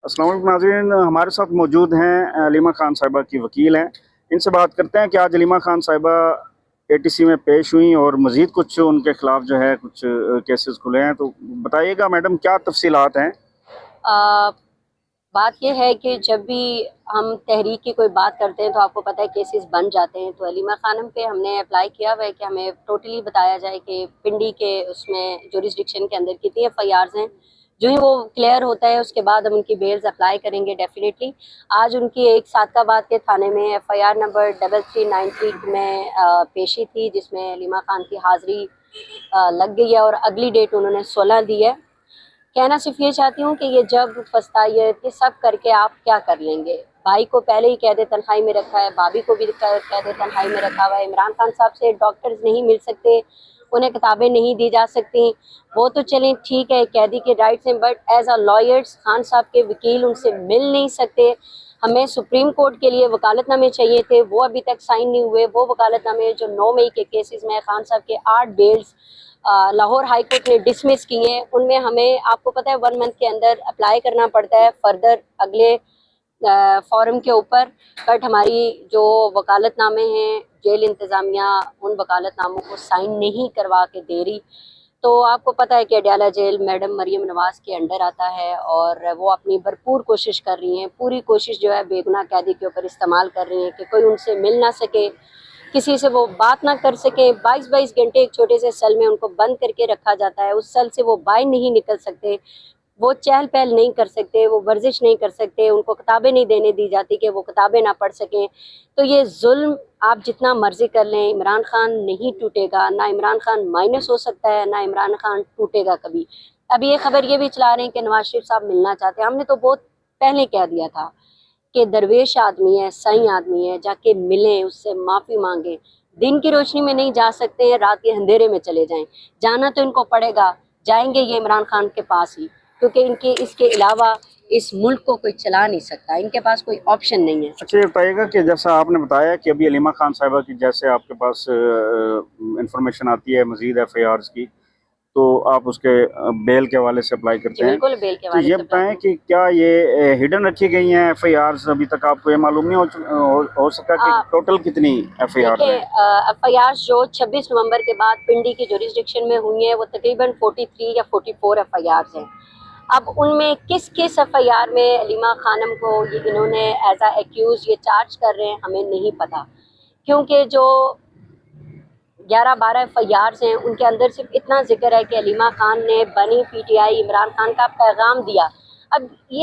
अस्सलाम वालेकुम नाज़रीन, हमारे साथ मौजूद हैं अलीमा खान साहिबा की वकील हैं। इनसे बात करते हैं कि आज अलीमा खान साहिबा एटीसी में पेश हुई और मज़ीद कुछ उनके ख़िलाफ़ जो है कुछ केसेस खुले हैं, तो बताइएगा मैडम क्या तफ़सीलात हैं? आ, बात यह है कि जब भी हम तहरीक की कोई बात करते हैं तो आपको पता है केसेस बन जाते हैं। तो अलीमा खानम पे हमने अप्लाई किया हुआ है कि हमें टोटली बताया जाए कि पिंडी के उसमें जुरिस्डिक्शन के अंदर कितनी एफआईआर्स हैं। जो ही वो क्लियर होता है उसके बाद हम उनकी बेल्स अप्लाई करेंगे डेफिनेटली। आज उनकी एक सादकाबाद के थाने में एफआईआर नंबर 3393 में पेशी थी, जिसमें अलीमा खान की हाज़िरी लग गई है और अगली डेट उन्होंने 16 दी है। कहना सिर्फ ये चाहती हूँ कि ये जब पछताइए ये सब करके आप क्या कर लेंगे। भाई को पहले ही कह दे तन्हाई में रखा है, भाभी को भी कह दे तन्हाई में रखा हुआ है। इमरान खान साहब से डॉक्टर्स नहीं मिल सकते, उन्हें किताबें नहीं दी जा सकती। वो तो चलें ठीक है, कैदी के राइट्स हैं, but as a lawyers Khan साहब के वकील उनसे मिल नहीं सकते। हमें सुप्रीम कोर्ट के लिए वकालतनामे चाहिए थे, वो अभी तक साइन नहीं हुए। वो वकालतनामे जो 9 मई के केसेस में खान साहब के 8 बेल्स लाहौर हाई कोर्ट ने डिसमिस किए हैं, उनमें हमें आपको पता है 1 मंथ के अंदर अप्लाई करना पड़ता है फर्दर अगले फॉरम के ऊपर। बट हमारी जो वकालतनामे हैं जेल इंतज़ामिया उन वकालतनामों को साइन नहीं करवा के दे रही। तो आपको पता है कि अडयाला जेल मैडम मरियम नवाज़ के अंडर आता है और वो अपनी भरपूर कोशिश कर रही हैं, पूरी कोशिश जो है बेगुनाह कैदी के ऊपर इस्तेमाल कर रही हैं कि कोई उनसे मिल ना सके, किसी से वो बात ना कर सके। 22-22 घंटे एक छोटे से सेल में उनको बंद करके रखा जाता है, उस सेल से वो बाहर नहीं निकल सकते, वो चहल पहल नहीं कर सकते, वो वर्जिश नहीं कर सकते, उनको किताबें नहीं देने दी जाती कि वो किताबें ना पढ़ सकें। तो ये जुल्म आप जितना मर्जी कर लें, इमरान खान नहीं टूटेगा। ना इमरान खान माइनस हो सकता है, ना इमरान खान टूटेगा कभी। अभी ये खबर ये भी चला रहे हैं कि नवाज शरीफ साहब मिलना चाहते हैं। हमने तो बहुत पहले कह दिया था कि दरवेश आदमी है, सही आदमी है, जाके मिलें, उससे माफ़ी मांगें। दिन की रोशनी में नहीं जा सकते हैं, रात के अंधेरे में चले जाएं। जाना तो इनको पड़ेगा, जाएंगे ये इमरान खान के पास ही, क्योंकि इनके इसके अलावा इस मुल्क को कोई चला नहीं सकता, इनके पास कोई ऑप्शन नहीं है। अच्छा, ये बताइएगा कि जैसा आपने बताया कि अभी अलीमा खान साहिबा की जैसे आपके पास इंफॉर्मेशन आती है मज़ीद एफआईआर्स की, तो आप उसके बेल के हवाले से अप्लाई जी करते हैं। बिल्कुल, बेल के तो हवाले ये से अप्लाई बताएं करें। कि क्या ये हिडन रखी गई हैं एफआईआर्स, अभी तक आपको ये मालूम नहीं हो सका कि टोटल कितनी एफआईआर्स देखिए, हैं? एफआईआर जो 26 नवंबर के बाद पिंडी की जुरिस्डिक्शन में हुई है वो तकरीबन 43 या 44 एफआईआर हैं। अब उनमें किस किस एफआईआर में अलीमा खानम को ये इन्होंने एज अ एक्यूज ये चार्ज कर रहे हैं हमें नहीं पता, क्योंकि जो 11-12 एफआईआर हैं उनके अंदर सिर्फ इतना जिक्र है कि अलीमा खान ने बनी पीटीआई इमरान खान का पैगाम दिया। अब ये